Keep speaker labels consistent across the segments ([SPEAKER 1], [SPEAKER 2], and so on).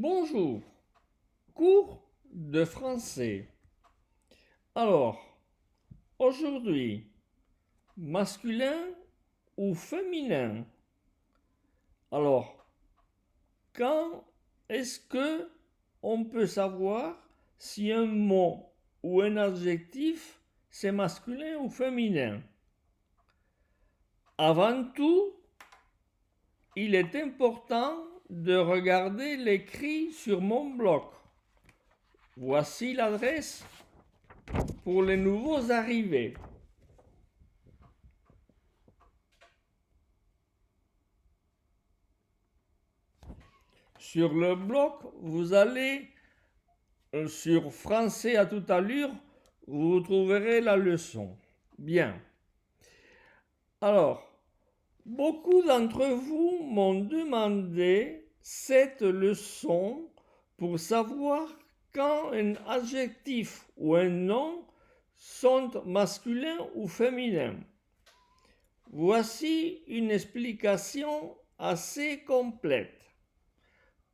[SPEAKER 1] Bonjour, cours de français. Alors, aujourd'hui, masculin ou féminin? Alors, quand est-ce que on peut savoir si un mot ou un adjectif c'est masculin ou féminin? Avant tout, il est important de regarder l'écrit sur mon bloc. Voici l'adresse pour les nouveaux arrivés. Sur le bloc, vous allez sur Français à toute allure, vous trouverez la leçon. Bien. Alors, beaucoup d'entre vous m'ont demandé cette leçon pour savoir quand un adjectif ou un nom sont masculins ou féminins. Voici une explication assez complète.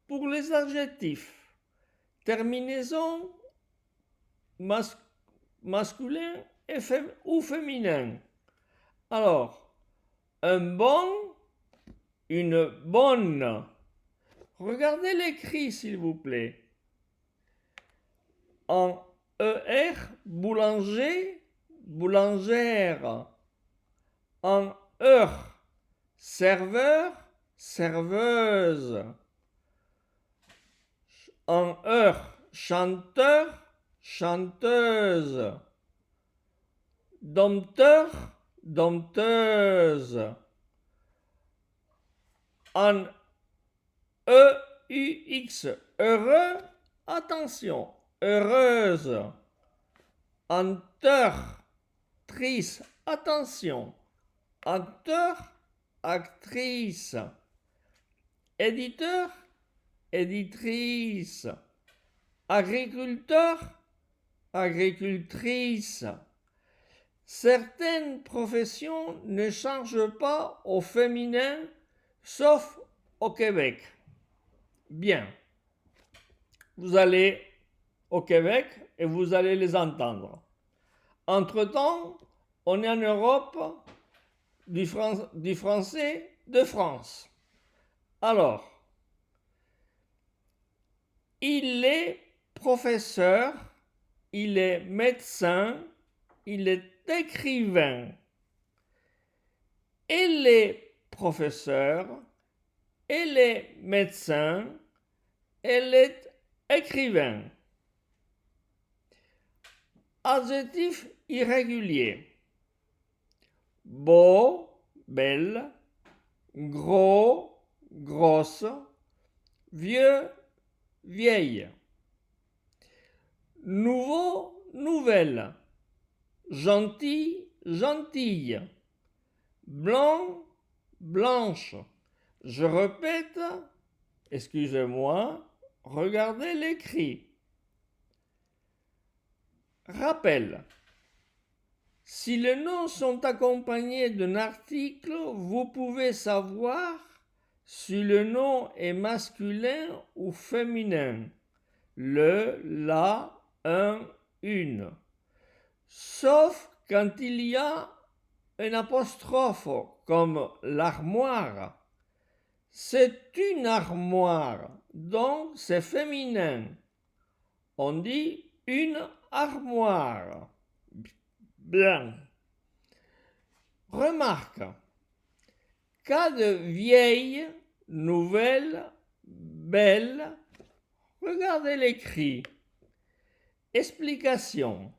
[SPEAKER 1] Pour les adjectifs, terminaison masculin ou féminin. Alors, un bon, une bonne. Regardez l'écrit, s'il vous plaît. En ER, boulanger, boulangère. En heure, serveur, serveuse. En heure, chanteur, chanteuse. Dompteur, dompteuse. En EUX, heureux, attention, heureuse. En triste, attention, acteur, actrice. Éditeur, éditrice. Agriculteur, agricultrice. Certaines professions ne changent pas au féminin, sauf au Québec. Bien. Vous allez au Québec et vous allez les entendre. Entre-temps, on est en Europe du français de France. Alors, il est professeur, il est médecin, il est écrivain. Elle est professeur, elle est médecin, elle est écrivain. Adjectif irrégulier. Beau, belle, gros, grosse, vieux, vieille. Nouveau, nouvelle. Gentil, gentille. Blanc, blanche. Je répète, excusez-moi, regardez l'écrit. Rappel. Si les noms sont accompagnés d'un article, vous pouvez savoir si le nom est masculin ou féminin. Le, la, un, une. Sauf quand il y a un apostrophe comme l'armoire. C'est une armoire, donc c'est féminin. On dit une armoire. Bien. Remarque. Cas de vieille, nouvelle, belle. Regardez l'écrit. Explication.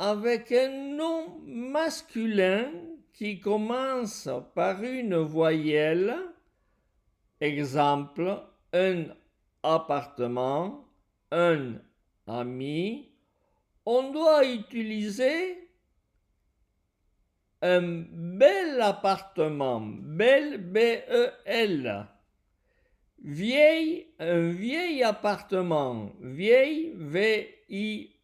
[SPEAKER 1] Avec un nom masculin qui commence par une voyelle, exemple, un appartement, un ami, on doit utiliser un bel appartement, bel, B-E-L. Vieille, un vieil appartement, vieille, V-I-E-I-L.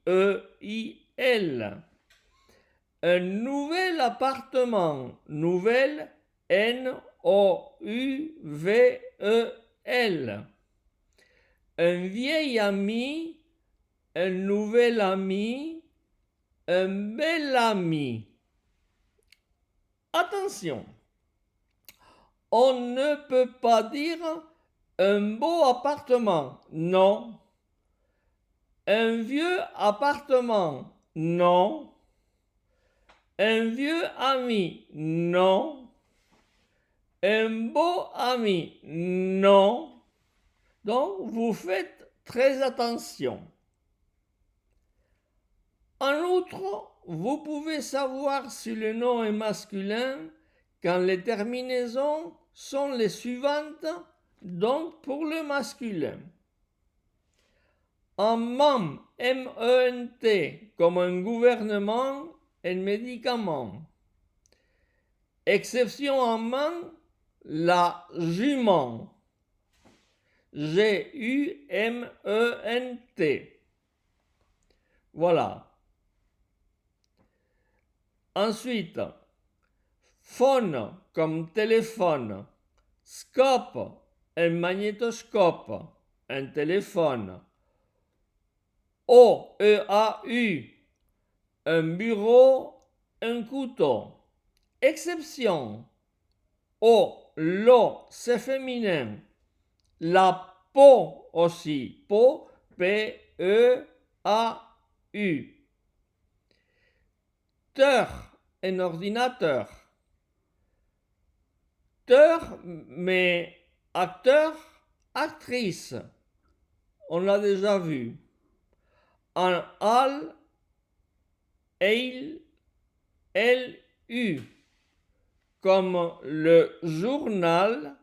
[SPEAKER 1] Un nouvel appartement, nouvelle, N-O-U-V-E-L. un vieil ami, un nouvel ami, un bel ami. Attention, on ne peut pas dire un beau appartement, non. Un vieux appartement, non. Un vieux ami, non. Un beau ami, non. Donc, vous faites très attention. En outre, vous pouvez savoir si le nom est masculin quand les terminaisons sont les suivantes, donc pour le masculin. En MENT, M-E-N-T, comme un gouvernement, un médicament. Exception en MENT, la jument. G-U-M-E-N-T. Voilà. Ensuite, phone comme téléphone. Scope, un magnétoscope, un téléphone. O-E-A-U, un bureau, un couteau. Exception. O, l'eau, c'est féminin. La peau aussi. Peau, P-E-A-U. Teur, un ordinateur. Teur, mais acteur, actrice. On l'a déjà vu. En al, L-U, comme le journal,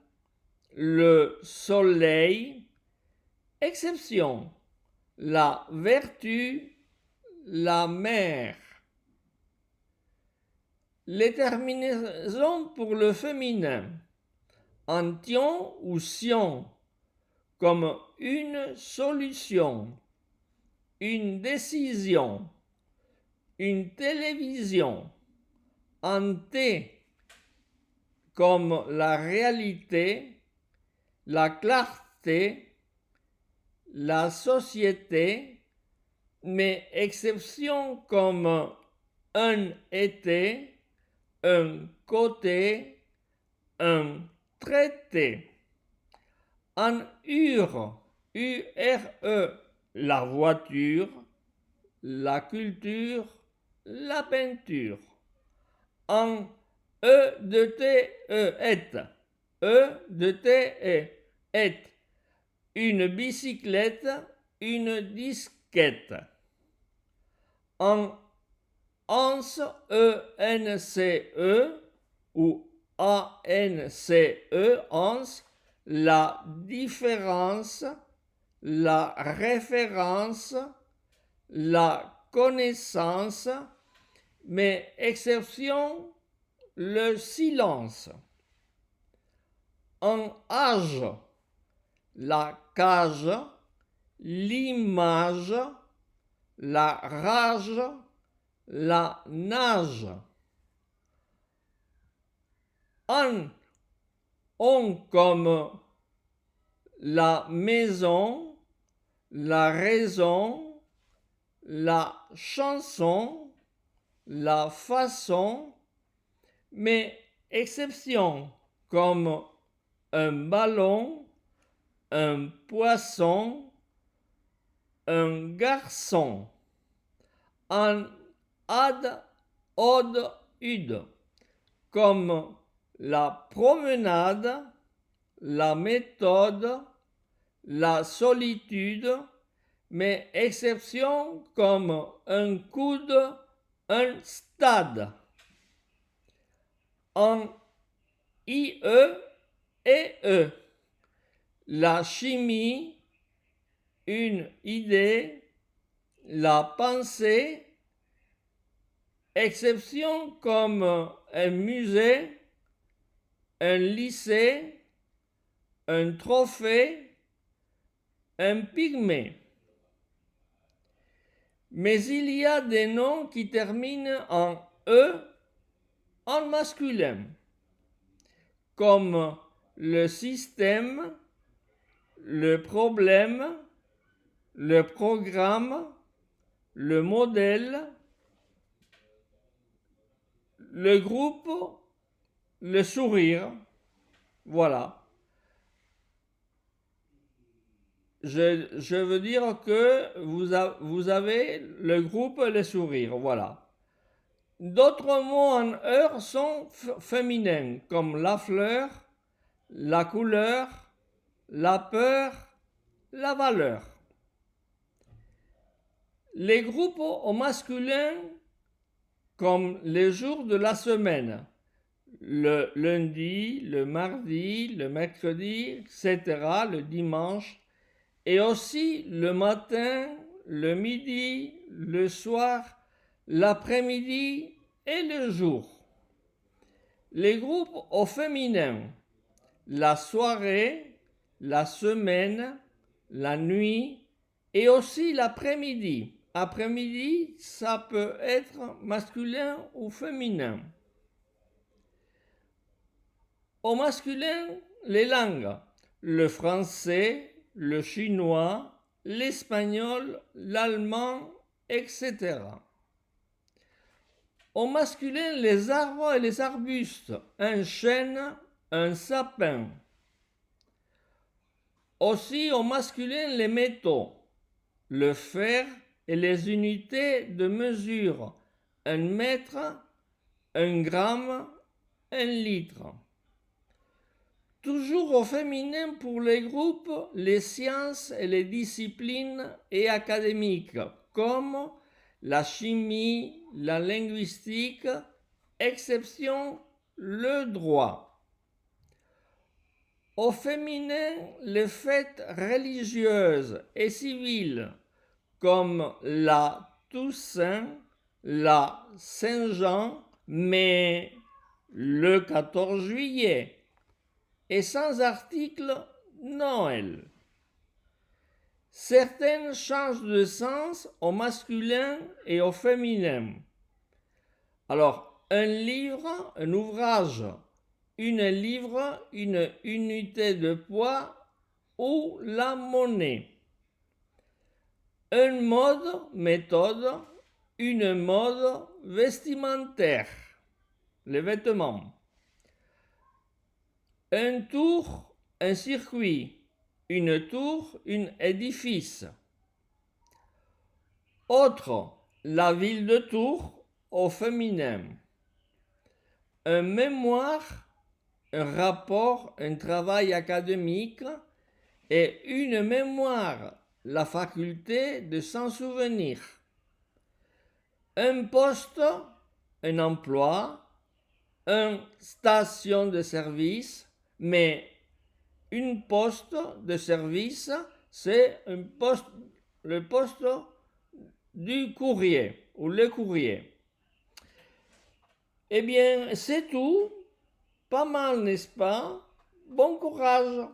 [SPEAKER 1] le soleil. Exception, la vertu, la mer. Les terminaisons pour le féminin, antion ou sion, comme une solution, une décision, une télévision, ante, comme la réalité, la clarté, la société, mais exception comme un été, un côté, un traité. En ure, U-R-E, la voiture, la culture, la peinture. En E de T-E, E de T-E, une bicyclette, une disquette. En ANCE, E-N-C-E ou A-N-C-E, ANCE, la différence, la référence, la connaissance, mais exception, le silence. En âge, la cage, l'image, la rage, la nage. En on comme la maison, la raison, la chanson, la façon, mais exception comme un ballon, un poisson, un garçon. En ad, od, ud, comme la promenade, la méthode, la solitude, mais exception comme un coude, un stade. En IE et E, la chimie, une idée, la pensée, exception comme un musée, un lycée, un trophée, un pygmée. Mais il y a des noms qui terminent en E en masculin, comme le système, le problème, le programme, le modèle, le groupe, le sourire. Voilà. Je veux dire que vous avez le groupe, le sourire. Voilà. D'autres mots en heure sont féminins, comme la fleur, la couleur, la peur, la valeur. Les groupes au masculin, comme les jours de la semaine, le lundi, le mardi, le mercredi, etc., le dimanche, et aussi le matin, le midi, le soir, l'après-midi et le jour. Les groupes au féminin, la soirée, la semaine, la nuit et aussi l'après-midi. Après-midi, ça peut être masculin ou féminin. Au masculin, les langues, le français, le chinois, l'espagnol, l'allemand, etc. Au masculin, les arbres et les arbustes, un chêne, un sapin. Aussi au masculin, les métaux, le fer et les unités de mesure, un mètre, un gramme, un litre. Toujours au féminin pour les groupes, les sciences et les disciplines et académiques, comme la chimie, la linguistique, exception le droit. Au féminin, les fêtes religieuses et civiles, comme la Toussaint, la Saint-Jean, mais le 14 juillet. Et sans article, Noël. Certaines changent de sens au masculin et au féminin. Alors, un livre, un ouvrage, une livre, une unité de poids ou la monnaie. Un mode, méthode, une mode vestimentaire, les vêtements. Un tour, un circuit, une tour, un édifice. Autre, la ville de Tours au féminin. Un mémoire, un rapport, un travail académique et une mémoire, la faculté de s'en souvenir. Un poste, un emploi, une station de service, mais une poste de service, c'est le poste du courrier ou le courrier. Eh bien, c'est tout. Pas mal, n'est-ce pas? Bon courage!